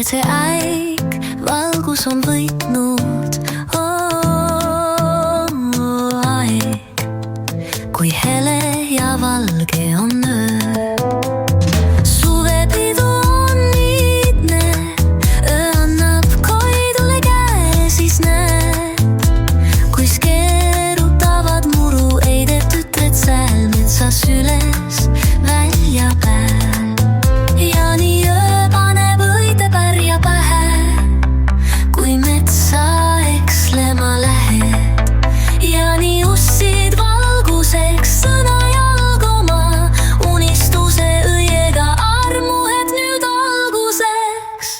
see äik, valgus on võitnud aeg, kui hele ja valge on öö. Suvepidu on iidne, öö annab Koidule käe, siis näed, kuis keerutavad muru eided tütred sääl metsas üles välja pääl. Ja nii öö paneb õide pärja pähe, kui metsa ekslema lähed. Ja nii ussid valguseks sõna jalgoma, unistuse õiega armu, et nüüd alguseks.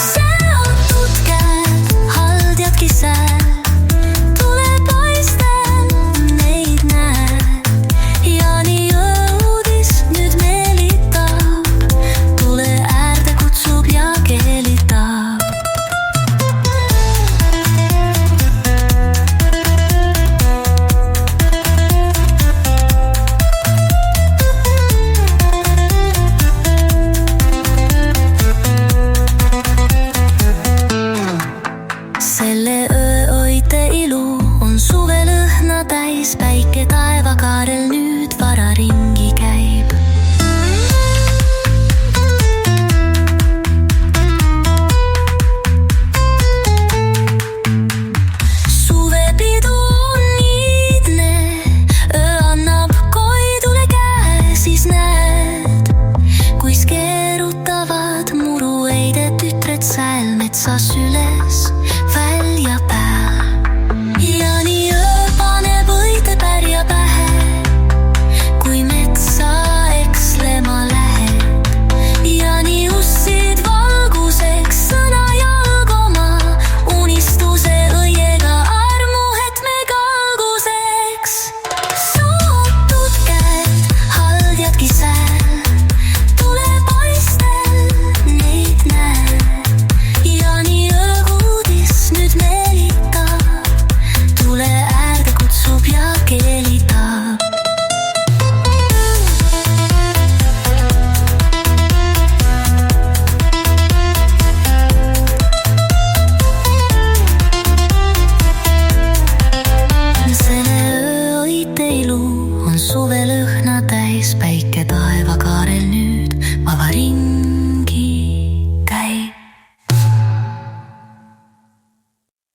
Seotud käed, haldjadki sääl, tule paistel, neid näed. Ja nii õudis nüüd meelitab, tule äärde kutsub ja keelitab. Selle öö õite ilu on suvelõhna täis, päike taevakaarel nüüd vararing.